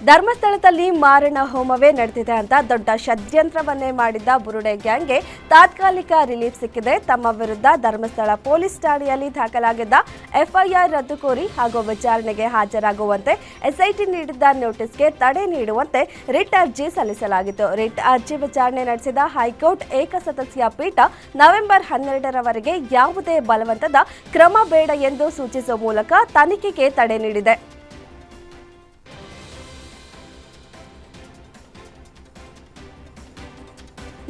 ಧರ್ಮಸ್ಥಳದಲ್ಲಿ ಮಾರಣ ಹೋಮವೇ ನಡೆದಿದೆ ಅಂತ ದೊಡ್ಡ ಷಡ್ಯಂತ್ರವನ್ನೇ ಮಾಡಿದ್ದ ಬುರುಡೆ ಗ್ಯಾಂಗ್ಗೆ ತಾತ್ಕಾಲಿಕ ರಿಲೀಫ್ ಸಿಕ್ಕಿದೆ. ತಮ್ಮ ವಿರುದ್ಧ ಧರ್ಮಸ್ಥಳ ಪೊಲೀಸ್ ಠಾಣೆಯಲ್ಲಿ ದಾಖಲಾಗಿದ್ದ ಎಫ್ಐಆರ್ ರದ್ದು ಕೋರಿ ಹಾಗೂ ವಿಚಾರಣೆಗೆ ಹಾಜರಾಗುವಂತೆ ಎಸ್ಐಟಿ ನೀಡಿದ್ದ ನೋಟಿಸ್ಗೆ ತಡೆ ನೀಡುವಂತೆ ರಿಟ್ ಅರ್ಜಿ ಸಲ್ಲಿಸಲಾಗಿತ್ತು. ರಿಟ್ ಅರ್ಜಿ ವಿಚಾರಣೆ ನಡೆಸಿದ ಹೈಕೋರ್ಟ್ ಏಕಸದಸ್ಯ ಪೀಠ ನವೆಂಬರ್ 12ರವರೆಗೆ ಯಾವುದೇ ಬಲವಂತದ ಕ್ರಮ ಬೇಡ ಎಂದು ಸೂಚಿಸುವ ಮೂಲಕ ತನಿಖೆಗೆ ತಡೆ ನೀಡಿದೆ.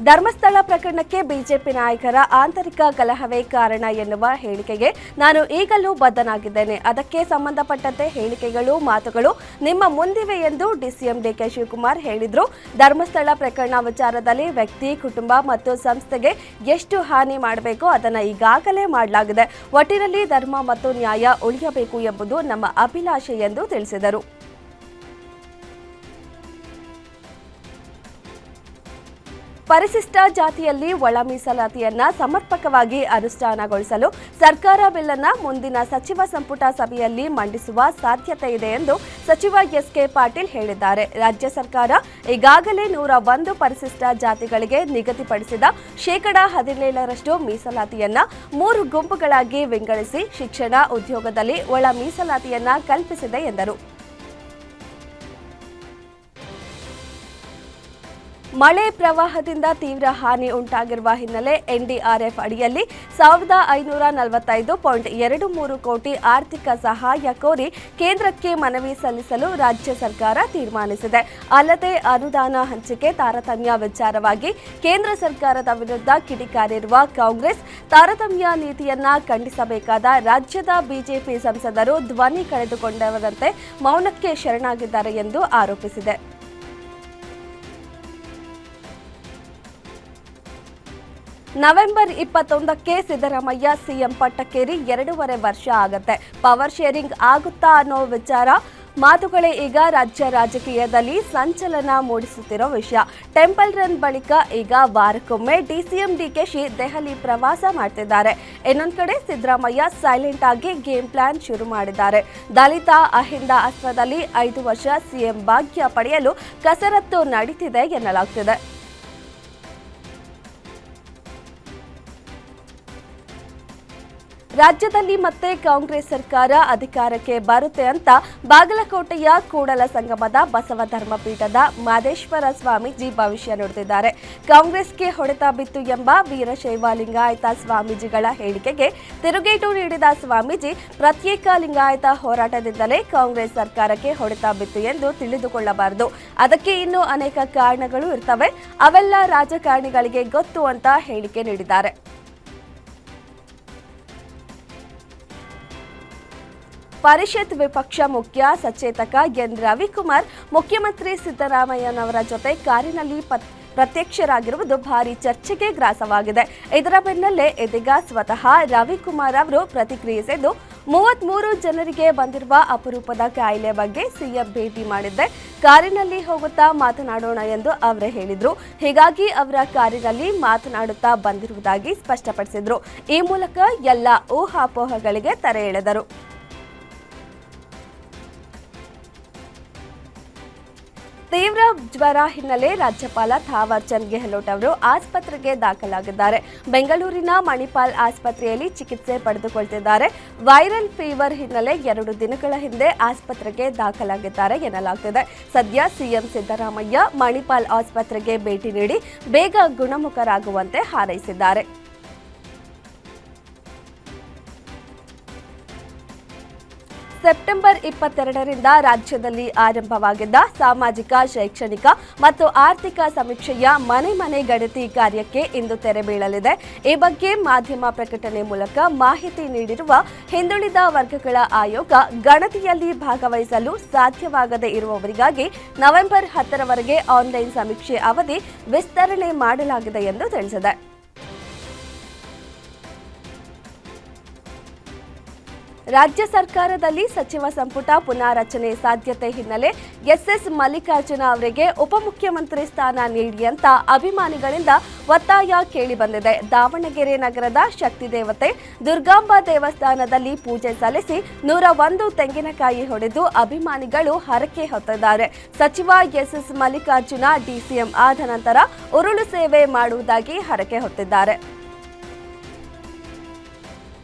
ಧರ್ಮಸ್ಥಳ ಪ್ರಕರಣಕ್ಕೆ ಬಿಜೆಪಿ ನಾಯಕರ ಆಂತರಿಕ ಕಲಹವೇ ಕಾರಣ ಎನ್ನುವ ಹೇಳಿಕೆಗೆ ನಾನು ಈಗಲೂ ಬದ್ಧನಾಗಿದ್ದೇನೆ. ಅದಕ್ಕೆ ಸಂಬಂಧಪಟ್ಟಂತೆ ಹೇಳಿಕೆಗಳು, ಮಾತುಗಳು ನಿಮ್ಮ ಮುಂದಿವೆ ಎಂದು ಡಿಸಿಎಂ ಡಿಕೆ ಶಿವಕುಮಾರ್ ಹೇಳಿದರು. ಧರ್ಮಸ್ಥಳ ಪ್ರಕರಣ ವಿಚಾರದಲ್ಲಿ ವ್ಯಕ್ತಿ, ಕುಟುಂಬ ಮತ್ತು ಸಂಸ್ಥೆಗೆ ಎಷ್ಟು ಹಾನಿ ಮಾಡಬೇಕೋ ಅದನ್ನು ಈಗಾಗಲೇ ಮಾಡಲಾಗಿದೆ. ಒಟ್ಟಿನಲ್ಲಿ ಧರ್ಮ ಮತ್ತು ನ್ಯಾಯ ಉಳಿಯಬೇಕು ಎಂಬುದು ನಮ್ಮ ಅಭಿಲಾಷೆ ಎಂದು ತಿಳಿಸಿದರು. ಪರಿಶಿಷ್ಟ ಜಾತಿಯಲ್ಲಿ ಒಳ ಮೀಸಲಾತಿಯನ್ನ ಸಮರ್ಪಕವಾಗಿ ಅನುಷ್ಠಾನಗೊಳಿಸಲು ಸರ್ಕಾರ ಬಿಲ್ ಅನ್ನು ಮುಂದಿನ ಸಚಿವ ಸಂಪುಟ ಸಭೆಯಲ್ಲಿ ಮಂಡಿಸುವ ಸಾಧ್ಯತೆ ಇದೆ ಎಂದು ಸಚಿವ ಎಸ್ಕೆ ಪಾಟೀಲ್ ಹೇಳಿದ್ದಾರೆ. ರಾಜ್ಯ ಸರ್ಕಾರ ಈಗಾಗಲೇ 101 ಪರಿಶಿಷ್ಟ ಜಾತಿಗಳಿಗೆ ನಿಗದಿಪಡಿಸಿದ ಶೇಕಡಾ 17ರಷ್ಟು ಮೀಸಲಾತಿಯನ್ನ 3 ಗುಂಪುಗಳಾಗಿ ವಿಂಗಡಿಸಿ ಶಿಕ್ಷಣ, ಉದ್ಯೋಗದಲ್ಲಿ ಒಳ ಮೀಸಲಾತಿಯನ್ನ ಕಲ್ಪಿಸಿದೆ ಎಂದರು. ಮಳೆ ಪ್ರವಾಹದಿಂದ ತೀವ್ರ ಹಾನಿ ಉಂಟಾಗಿರುವ ಹಿನ್ನೆಲೆ ಎನ್ಡಿಆರ್ಎಫ್ ಅಡಿಯಲ್ಲಿ 1545.23 ಕೋಟಿ ಆರ್ಥಿಕ ಸಹಾಯ ಕೋರಿ ಕೇಂದ್ರಕ್ಕೆ ಮನವಿ ಸಲ್ಲಿಸಲು ರಾಜ್ಯ ಸರ್ಕಾರ ತೀರ್ಮಾನಿಸಿದೆ. ಅಲ್ಲದೆ ಅನುದಾನ ಹಂಚಿಕೆ ತಾರತಮ್ಯ ವಿಚಾರವಾಗಿ ಕೇಂದ್ರ ಸರ್ಕಾರದ ವಿರುದ್ಧ ಕಿಡಿಕಾರಿರುವ ಕಾಂಗ್ರೆಸ್ ತಾರತಮ್ಯ ನೀತಿಯನ್ನ ಖಂಡಿಸಬೇಕಾದ ರಾಜ್ಯದ ಬಿಜೆಪಿ ಸಂಸದರು ಧ್ವನಿ ಕಳೆದುಕೊಂಡವರಂತೆ ಮೌನಕ್ಕೆ ಶರಣಾಗಿದ್ದಾರೆ ಎಂದು ಆರೋಪಿಸಿದೆ. ನವೆಂಬರ್ 21ಕ್ಕೆ ಸಿದ್ದರಾಮಯ್ಯ ಸಿಎಂ ಪಟ್ಟಕ್ಕೇರಿ 2.5 ವರ್ಷ ಆಗತ್ತೆ. ಪವರ್ ಶೇರಿಂಗ್ ಆಗುತ್ತಾ ಅನ್ನೋ ವಿಚಾರ ಮಾತುಗಳೇ ಈಗ ರಾಜ್ಯ ರಾಜಕೀಯದಲ್ಲಿ ಸಂಚಲನ ಮೂಡಿಸುತ್ತಿರೋ ವಿಷಯ. ಟೆಂಪಲ್ ರನ್ ಬಳಿಕ ಈಗ ವಾರಕ್ಕೊಮ್ಮೆ ಡಿಸಿಎಂ ಡಿಕೆಶಿ ದೆಹಲಿ ಪ್ರವಾಸ ಮಾಡ್ತಿದ್ದಾರೆ. ಇನ್ನೊಂದು ಕಡೆ ಸಿದ್ದರಾಮಯ್ಯ ಸೈಲೆಂಟ್ ಆಗಿ ಗೇಮ್ ಪ್ಲಾನ್ ಶುರು ಮಾಡಿದ್ದಾರೆ. ದಲಿತ ಅಹಿಂದ ಅಸ್ತ್ರದಲ್ಲಿ 5 ವರ್ಷ ಸಿಎಂ ಭಾಗ್ಯ ಪಡೆಯಲು ಕಸರತ್ತು ನಡೀತಿದೆ ಎನ್ನಲಾಗ್ತಿದೆ. ರಾಜ್ಯದಲ್ಲಿ ಮತ್ತೆ ಕಾಂಗ್ರೆಸ್ ಸರ್ಕಾರ ಅಧಿಕಾರಕ್ಕೆ ಬರುತ್ತೆ ಅಂತ ಬಾಗಲಕೋಟೆಯ ಕೂಡಲ ಸಂಗಮದ ಬಸವ ಧರ್ಮಪೀಠದ ಮಾದೇಶ್ವರ ಸ್ವಾಮೀಜಿ ಭವಿಷ್ಯ ನುಡಿದಿದ್ದಾರೆ. ಕಾಂಗ್ರೆಸ್ಗೆ ಹೊಡೆತ ಬಿತ್ತು ಎಂಬ ವೀರಶೈವ ಲಿಂಗಾಯತ ಸ್ವಾಮೀಜಿಗಳ ಹೇಳಿಕೆಗೆ ತಿರುಗೇಟು ನೀಡಿದ ಸ್ವಾಮೀಜಿ, ಪ್ರತ್ಯೇಕ ಲಿಂಗಾಯತ ಹೋರಾಟದಿಂದಲೇ ಕಾಂಗ್ರೆಸ್ ಸರ್ಕಾರಕ್ಕೆ ಹೊಡೆತ ಬಿತ್ತು ಎಂದು ತಿಳಿದುಕೊಳ್ಳಬಾರದು. ಅದಕ್ಕೆ ಇನ್ನೂ ಅನೇಕ ಕಾರಣಗಳು ಇರ್ತವೆ, ಅವೆಲ್ಲ ರಾಜಕಾರಣಿಗಳಿಗೆ ಗೊತ್ತು ಅಂತ ಹೇಳಿಕೆ ನೀಡಿದ್ದಾರೆ. ಪರಿಷತ್ ವಿಪಕ್ಷ ಮುಖ್ಯ ಸಚೇತಕ ಎನ್ ರವಿಕುಮಾರ್ ಮುಖ್ಯಮಂತ್ರಿ ಸಿದ್ದರಾಮಯ್ಯನವರ ಜೊತೆ ಕಾರಿನಲ್ಲಿ ಪ್ರತ್ಯಕ್ಷರಾಗಿರುವುದು ಭಾರಿ ಚರ್ಚೆಗೆ ಗ್ರಾಸವಾಗಿದೆ. ಇದರ ಬೆನ್ನಲ್ಲೇ ಇದೀಗ ಸ್ವತಃ ರವಿಕುಮಾರ್ ಅವರು ಪ್ರತಿಕ್ರಿಯಿಸಿದ್ದು, 33 ಜನರಿಗೆ ಬಂದಿರುವ ಅಪರೂಪದ ಕಾಯಿಲೆ ಬಗ್ಗೆ ಸಿಎಂ ಭೇಟಿ ಮಾಡಿದ್ದೆ, ಕಾರಿನಲ್ಲಿ ಹೋಗುತ್ತಾ ಮಾತನಾಡೋಣ ಎಂದು ಅವರೇ ಹೇಳಿದ್ರು. ಹೀಗಾಗಿ ಅವರ ಕಾರಿನಲ್ಲಿ ಮಾತನಾಡುತ್ತಾ ಬಂದಿರುವುದಾಗಿ ಸ್ಪಷ್ಟಪಡಿಸಿದ್ರು. ಈ ಮೂಲಕ ಎಲ್ಲ ಊಹಾಪೋಹಗಳಿಗೆ ತೆರೆ ಎಳೆದರು. ತೀವ್ರ ಜ್ವರ ಹಿನ್ನೆಲೆ ರಾಜ್ಯಪಾಲ ಥಾವರ್ ಚಂದ್ ಗೆಹ್ಲೋಟ್ ಅವರು ಆಸ್ಪತ್ರೆಗೆ ದಾಖಲಾಗಿದ್ದಾರೆ. ಬೆಂಗಳೂರಿನ ಮಣಿಪಾಲ್ ಆಸ್ಪತ್ರೆಯಲ್ಲಿ ಚಿಕಿತ್ಸೆ ಪಡೆದುಕೊಳ್ತಿದ್ದಾರೆ. ವೈರಲ್ ಫೀವರ್ ಹಿನ್ನೆಲೆ 2 ದಿನಗಳ ಹಿಂದೆ ಆಸ್ಪತ್ರೆಗೆ ದಾಖಲಾಗಿದ್ದಾರೆ ಎನ್ನಲಾಗುತ್ತಿದೆ. ಸದ್ಯ ಸಿಎಂ ಸಿದ್ದರಾಮಯ್ಯ ಮಣಿಪಾಲ್ ಆಸ್ಪತ್ರೆಗೆ ಭೇಟಿ ನೀಡಿ ಬೇಗ ಗುಣಮುಖರಾಗುವಂತೆ ಹಾರೈಸಿದ್ದಾರೆ. ಸೆಪ್ಟೆಂಬರ್ 22ರಿಂದ ರಾಜ್ಯದಲ್ಲಿ ಆರಂಭವಾಗಿದ್ದ ಸಾಮಾಜಿಕ, ಶೈಕ್ಷಣಿಕ ಮತ್ತು ಆರ್ಥಿಕ ಸಮೀಕ್ಷೆಯ ಮನೆ ಗಣತಿ ಕಾರ್ಯಕ್ಕೆ ಇಂದು ತೆರೆ ಬೀಳಲಿದೆ. ಈ ಬಗ್ಗೆ ಮಾಧ್ಯಮ ಪ್ರಕಟಣೆ ಮೂಲಕ ಮಾಹಿತಿ ನೀಡಿರುವ ಹಿಂದುಳಿದ ವರ್ಗಗಳ ಆಯೋಗ, ಗಣತಿಯಲ್ಲಿ ಭಾಗವಹಿಸಲು ಸಾಧ್ಯವಾಗದೇ ಇರುವವರಿಗಾಗಿ ನವೆಂಬರ್ 10ರವರೆಗೆ ಆನ್ಲೈನ್ ಸಮೀಕ್ಷೆ ಅವಧಿ ವಿಸ್ತರಣೆ ಮಾಡಲಾಗಿದೆ ಎಂದು ತಿಳಿಸಿದೆ. ರಾಜ್ಯ ಸರ್ಕಾರದಲ್ಲಿ ಸಚಿವ ಸಂಪುಟ ಪುನಾರಚನೆ ಸಾಧ್ಯತೆ ಹಿನ್ನೆಲೆ ಎಸ್ಎಸ್ ಮಲ್ಲಿಕಾರ್ಜುನ ಅವರಿಗೆ ಉಪಮುಖ್ಯಮಂತ್ರಿ ಸ್ಥಾನ ನೀಡಿ ಅಂತ ಅಭಿಮಾನಿಗಳಿಂದ ಒತ್ತಾಯ ಕೇಳಿಬಂದಿದೆ. ದಾವಣಗೆರೆ ನಗರದ ಶಕ್ತಿ ದೇವತೆ ದುರ್ಗಾಂಬಾ ದೇವಸ್ಥಾನದಲ್ಲಿ ಪೂಜೆ ಸಲ್ಲಿಸಿ 101 ತೆಂಗಿನಕಾಯಿ ಹೊಡೆದು ಅಭಿಮಾನಿಗಳು ಹರಕೆ ಹೊತ್ತಿದ್ದಾರೆ. ಸಚಿವ ಎಸ್ಎಸ್ ಮಲ್ಲಿಕಾರ್ಜುನ ಡಿಸಿಎಂ ಆದ ನಂತರ ಉರುಳು ಸೇವೆ ಮಾಡುವುದಾಗಿ ಹರಕೆ ಹೊತ್ತಿದ್ದಾರೆ.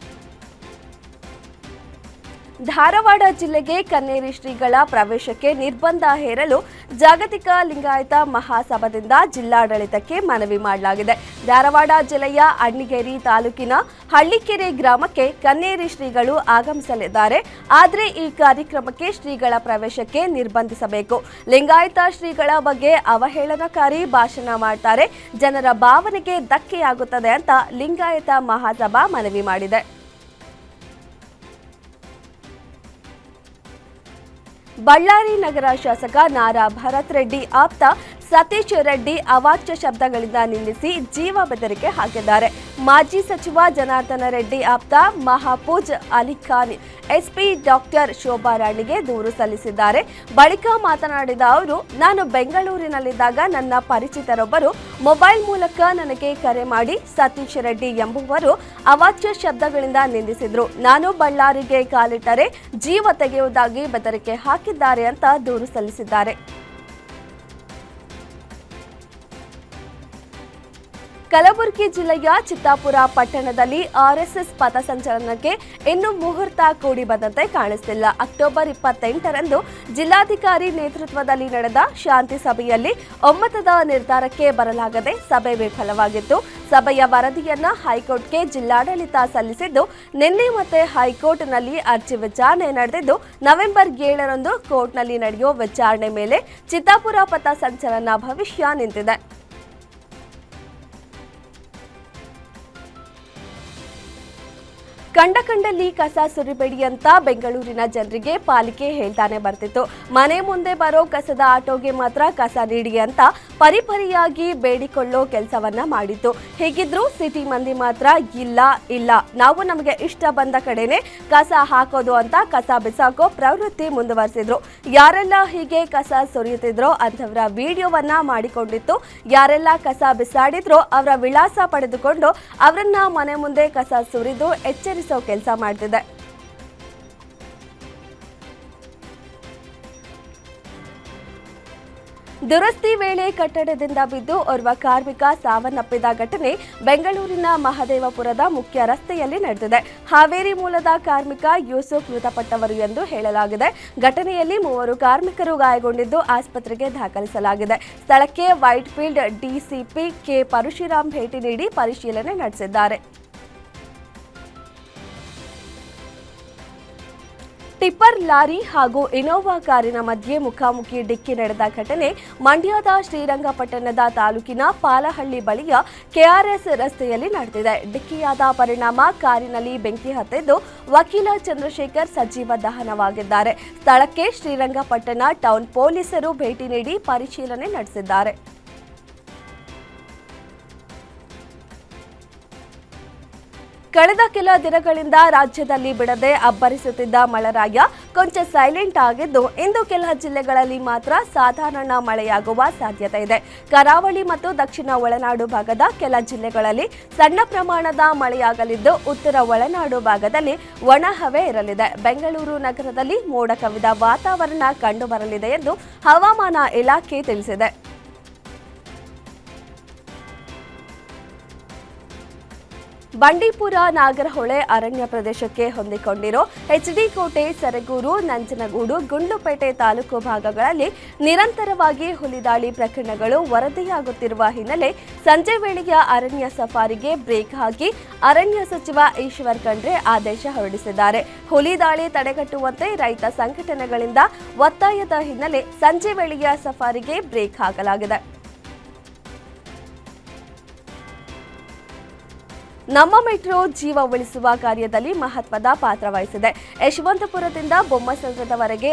ಧಾರವಾಡ ಜಿಲ್ಲೆಗೆ ಕನ್ನೇರಿ ಶ್ರೀಗಳ ಪ್ರವೇಶಕ್ಕೆ ನಿರ್ಬಂಧ ಹೇರಲು ಜಾಗತಿಕ ಲಿಂಗಾಯತ ಮಹಾಸಭಾದಿಂದ ಜಿಲ್ಲಾಡಳಿತಕ್ಕೆ ಮನವಿ ಮಾಡಲಾಗಿದೆ. ಧಾರವಾಡ ಜಿಲ್ಲೆಯ ಅಣ್ಣಿಗೇರಿ ತಾಲೂಕಿನ ಹಳ್ಳಿಕೆರೆ ಗ್ರಾಮಕ್ಕೆ ಕನ್ನೇರಿ ಶ್ರೀಗಳು ಆಗಮಿಸಲಿದ್ದಾರೆ. ಆದರೆ ಈ ಕಾರ್ಯಕ್ರಮಕ್ಕೆ ಶ್ರೀಗಳ ಪ್ರವೇಶಕ್ಕೆ ನಿರ್ಬಂಧಿಸಬೇಕು. ಲಿಂಗಾಯತ ಶ್ರೀಗಳ ಬಗ್ಗೆ ಅವಹೇಳನಕಾರಿ ಭಾಷಣ ಮಾಡ್ತಾರೆ, ಜನರ ಭಾವನೆಗೆ ಧಕ್ಕೆಯಾಗುತ್ತದೆ ಅಂತ ಲಿಂಗಾಯತ ಮಹಾಸಭಾ ಮನವಿ ಮಾಡಿದೆ. ಬಳ್ಳಾರಿ ನಗರ ಶಾಸಕ ನಾರಾ ಭರತ್ ರೆಡ್ಡಿ ಆಪ್ತ ಸತೀಶ್ ರೆಡ್ಡಿ ಅವಾಚ್ಯ ಶಬ್ದಗಳಿಂದ ನಿಂದಿಸಿ ಜೀವ ಬೆದರಿಕೆ ಹಾಕಿದ್ದಾರೆ. ಮಾಜಿ ಸಚಿವ ಜನಾರ್ದನ ರೆಡ್ಡಿ ಆಪ್ತ ಮಹಫೂಜ್ ಅಲಿ ಖಾನ್ ಎಸ್ಪಿ ಡಾಕ್ಟರ್ ಶೋಭಾ ರಾಣಿಗೆ ದೂರು ಸಲ್ಲಿಸಿದ್ದಾರೆ. ಬಳಿಕ ಮಾತನಾಡಿದ ಅವರು, ನಾನು ಬೆಂಗಳೂರಿನಲ್ಲಿದ್ದಾಗ ನನ್ನ ಪರಿಚಿತರೊಬ್ಬರು ಮೊಬೈಲ್ ಮೂಲಕ ನನಗೆ ಕರೆ ಮಾಡಿ ಸತೀಶ್ ರೆಡ್ಡಿ ಎಂಬುವರು ಅವಾಚ್ಯ ಶಬ್ದಗಳಿಂದ ನಿಂದಿಸಿದ್ರು. ನಾನು ಬಳ್ಳಾರಿಗೆ ಕಾಲಿಟ್ಟರೆ ಜೀವ ತೆಗೆಯುವುದಾಗಿ ಬೆದರಿಕೆ ಹಾಕಿದ್ದಾರೆ ಅಂತ ದೂರು ಸಲ್ಲಿಸಿದ್ದಾರೆ. ಕಲಬುರಗಿ ಜಿಲ್ಲೆಯ ಚಿತ್ತಾಪುರ ಪಟ್ಟಣದಲ್ಲಿ ಆರ್ಎಸ್ಎಸ್ ಪಥಸಂಚಲನಕ್ಕೆ ಇನ್ನು ಮುಹೂರ್ತ ಕೂಡಿ ಬಂದಂತೆ ಕಾಣಿಸ್ತಿಲ್ಲ. ಅಕ್ಟೋಬರ್ 28ರಂದು ಜಿಲ್ಲಾಧಿಕಾರಿ ನೇತೃತ್ವದಲ್ಲಿ ನಡೆದ ಶಾಂತಿ ಸಭೆಯಲ್ಲಿ ಒಮ್ಮತದ ನಿರ್ಧಾರಕ್ಕೆ ಬರಲಾಗದೆ ಸಭೆ ವಿಫಲವಾಗಿತ್ತು. ಸಭೆಯ ವರದಿಯನ್ನ ಹೈಕೋರ್ಟ್ಗೆ ಜಿಲ್ಲಾಡಳಿತ ಸಲ್ಲಿಸಿದ್ದು, ನಿನ್ನೆ ಮತ್ತೆ ಹೈಕೋರ್ಟ್ನಲ್ಲಿ ಅರ್ಜಿ ವಿಚಾರಣೆ ನಡೆದಿದ್ದು, ನವೆಂಬರ್ 7ರಂದು ಕೋರ್ಟ್ನಲ್ಲಿ ನಡೆಯುವ ವಿಚಾರಣೆ ಮೇಲೆ ಚಿತ್ತಾಪುರ ಪಥಸಂಚಲನ ಭವಿಷ್ಯ ನಿಂತಿದೆ. ಕಂಡಲ್ಲಿ ಕಸ ಸುರಿಬೇಡಿ ಅಂತ ಬೆಂಗಳೂರಿನ ಜನರಿಗೆ ಪಾಲಿಕೆ ಹೇಳ್ತಾನೆ ಬರ್ತಿತ್ತು. ಮನೆ ಮುಂದೆ ಬರೋ ಕಸದ ಆಟೋಗೆ ಮಾತ್ರ ಕಸ ನೀಡಿ ಅಂತ ಪರಿಪರಿಯಾಗಿ ಬೇಡಿಕೊಳ್ಳೋ ಕೆಲಸವನ್ನ ಮಾಡಿತ್ತು. ಹೀಗಿದ್ರೂ ಸಿಟಿ ಮಂದಿ ಮಾತ್ರ ಇಲ್ಲ ನಾವು ನಮಗೆ ಇಷ್ಟ ಬಂದ ಕಡೆನೆ ಕಸ ಹಾಕೋದು ಅಂತ ಕಸ ಬಿಸಾಕೋ ಪ್ರವೃತ್ತಿ ಮುಂದುವರೆಸಿದ್ರು. ಯಾರೆಲ್ಲ ಹೀಗೆ ಕಸ ಸುರಿಯುತ್ತಿದ್ರೋ ಅಂಥವರ ವಿಡಿಯೋವನ್ನ ಮಾಡಿಕೊಂಡಿತ್ತು. ಯಾರೆಲ್ಲ ಕಸ ಬಿಸಾಡಿದ್ರೋ ಅವರ ವಿಳಾಸ ಪಡೆದುಕೊಂಡು ಅವರನ್ನ ಮನೆ ಮುಂದೆ ಕಸ ಸುರಿದು ಎಚ್ಚರಿಸೋ ಕೆಲಸ ಮಾಡ್ತಿದೆ. ದುರಸ್ತಿ ವೇಳೆ ಕಟ್ಟಡದಿಂದ ಬಿದ್ದು ಓರ್ವ ಕಾರ್ಮಿಕ ಸಾವನ್ನಪ್ಪಿದ ಘಟನೆ ಬೆಂಗಳೂರಿನ ಮಹದೇವಪುರದ ಮುಖ್ಯ ರಸ್ತೆಯಲ್ಲಿ ನಡೆದಿದೆ. ಹಾವೇರಿ ಮೂಲದ ಕಾರ್ಮಿಕ ಯೂಸುಫ್ ಮೃತಪಟ್ಟವರು ಎಂದು ಹೇಳಲಾಗಿದೆ. ಘಟನೆಯಲ್ಲಿ 3 ಕಾರ್ಮಿಕರು ಗಾಯಗೊಂಡಿದ್ದು ಆಸ್ಪತ್ರೆಗೆ ದಾಖಲಿಸಲಾಗಿದೆ. ಸ್ಥಳಕ್ಕೆ ವೈಟ್ಫೀಲ್ಡ್ ಡಿಸಿಪಿ ಕೆ ಪರಶುರಾಮ್ ಭೇಟಿ ನೀಡಿ ಪರಿಶೀಲನೆ ನಡೆಸಿದ್ದಾರೆ. ಟಿಪ್ಪರ್ ಲಾರಿ ಹಾಗೂ ಇನೋವಾ ಕಾರಿನ ಮಧ್ಯೆ ಮುಖಾಮುಖಿ ಡಿಕ್ಕಿ ನಡೆದ ಘಟನೆ ಮಂಡ್ಯದ ಶ್ರೀರಂಗಪಟ್ಟಣದ ತಾಲೂಕಿನ ಪಾಲಹಳ್ಳಿ ಬಳಿಯ ಕೆಆರ್ಎಸ್ ರಸ್ತೆಯಲ್ಲಿ ನಡೆದಿದೆ. ಡಿಕ್ಕಿಯಾದ ಪರಿಣಾಮ ಕಾರಿನಲ್ಲಿ ಬೆಂಕಿ ಹತ್ತಿದ್ದು ವಕೀಲ ಚಂದ್ರಶೇಖರ್ ಸಜೀವ ದಹನವಾಗಿದ್ದಾರೆ. ಸ್ಥಳಕ್ಕೆ ಶ್ರೀರಂಗಪಟ್ಟಣ ಟೌನ್ ಪೊಲೀಸರು ಭೇಟಿ ನೀಡಿ ಪರಿಶೀಲನೆ ನಡೆಸಿದ್ದಾರೆ. ಕಳೆದ ಕೆಲ ದಿನಗಳಿಂದ ರಾಜ್ಯದಲ್ಲಿ ಬಿಡದೆ ಅಬ್ಬರಿಸುತ್ತಿದ್ದ ಮಳೆರಾಯ ಕೊಂಚ ಸೈಲೆಂಟ್ ಆಗಿದ್ದು, ಇಂದು ಕೆಲ ಜಿಲ್ಲೆಗಳಲ್ಲಿ ಮಾತ್ರ ಸಾಧಾರಣ ಮಳೆಯಾಗುವ ಸಾಧ್ಯತೆ ಇದೆ. ಕರಾವಳಿ ಮತ್ತು ದಕ್ಷಿಣ ಒಳನಾಡು ಭಾಗದ ಕೆಲ ಜಿಲ್ಲೆಗಳಲ್ಲಿ ಸಣ್ಣ ಪ್ರಮಾಣದ ಮಳೆಯಾಗಲಿದ್ದು, ಉತ್ತರ ಒಳನಾಡು ಭಾಗದಲ್ಲಿ ಒಣಹವೆ ಇರಲಿದೆ. ಬೆಂಗಳೂರು ನಗರದಲ್ಲಿ ಮೋಡ ಕವಿದ ವಾತಾವರಣ ಕಂಡುಬರಲಿದೆ ಎಂದು ಹವಾಮಾನ ಇಲಾಖೆ ತಿಳಿಸಿದೆ. ಬಂಡೀಪುರ ನಾಗರಹೊಳೆ ಅರಣ್ಯ ಪ್ರದೇಶಕ್ಕೆ ಹೊಂದಿಕೊಂಡಿರೋ ಎಚ್ಡಿ ಕೋಟೆ, ಸರಗೂರು, ನಂಜನಗೂಡು, ಗುಂಡ್ಲುಪೇಟೆ ತಾಲೂಕು ಭಾಗಗಳಲ್ಲಿ ನಿರಂತರವಾಗಿ ಹುಲಿದಾಳಿ ಪ್ರಕರಣಗಳು ವರದಿಯಾಗುತ್ತಿರುವ ಹಿನ್ನೆಲೆ ಸಂಜೆ ವೇಳೆಯ ಅರಣ್ಯ ಸಫಾರಿಗೆ ಬ್ರೇಕ್ ಹಾಕಿ ಅರಣ್ಯ ಸಚಿವ ಈಶ್ವರ್ ಖಂಡ್ರೆ ಆದೇಶ ಹೊರಡಿಸಿದ್ದಾರೆ. ಹುಲಿದಾಳಿ ತಡೆಗಟ್ಟುವಂತೆ ರೈತ ಸಂಘಟನೆಗಳಿಂದ ಒತ್ತಾಯದ ಹಿನ್ನೆಲೆ ಸಂಜೆ ವೇಳೆಯ ಸಫಾರಿಗೆ ಬ್ರೇಕ್ ಹಾಕಲಾಗಿದೆ. ನಮ್ಮ ಮೆಟ್ರೋ ಜೀವ ಉಳಿಸುವ ಕಾರ್ಯದಲ್ಲಿ ಮಹತ್ವದ ಪಾತ್ರ ವಹಿಸಿದೆ. ಯಶವಂತಪುರದಿಂದ ಬೊಮ್ಮಸಂದ್ರದವರೆಗೆ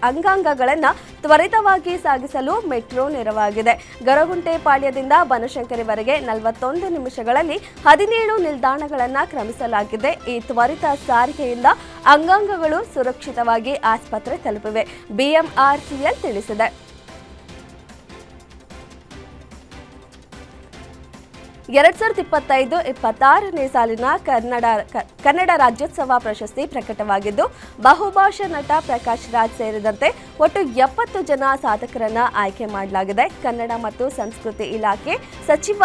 ಅಂಗಾಂಗಗಳನ್ನು ತ್ವರಿತವಾಗಿ ಸಾಗಿಸಲು ಮೆಟ್ರೋ ನೆರವಾಗಿದೆ. ಗರಗುಂಟೆಪಾಳ್ಯದಿಂದ ಬನಶಂಕರಿವರೆಗೆ 41 ನಿಮಿಷಗಳಲ್ಲಿ 17 ನಿಲ್ದಾಣಗಳನ್ನು ಕ್ರಮಿಸಲಾಗಿದೆ. ಈ ತ್ವರಿತ ಸಾರಿಗೆಯಿಂದ ಅಂಗಾಂಗಗಳು ಸುರಕ್ಷಿತವಾಗಿ ಆಸ್ಪತ್ರೆ ತಲುಪಿವೆ, ಬಿಎಂಆರ್ಸಿಎಲ್ ತಿಳಿಸಿದೆ. 2025-26ನೇ ಸಾಲಿನ ಕನ್ನಡ ರಾಜ್ಯೋತ್ಸವ ಪ್ರಶಸ್ತಿ ಪ್ರಕಟವಾಗಿದ್ದು, ಬಹುಭಾಷಾ ನಟ ಪ್ರಕಾಶ್ ರಾಜ್ ಸೇರಿದಂತೆ ಒಟ್ಟು 70 ಜನ ಸಾಧಕರನ್ನ ಆಯ್ಕೆ ಮಾಡಲಾಗಿದೆ. ಕನ್ನಡ ಮತ್ತು ಸಂಸ್ಕೃತಿ ಇಲಾಖೆ ಸಚಿವ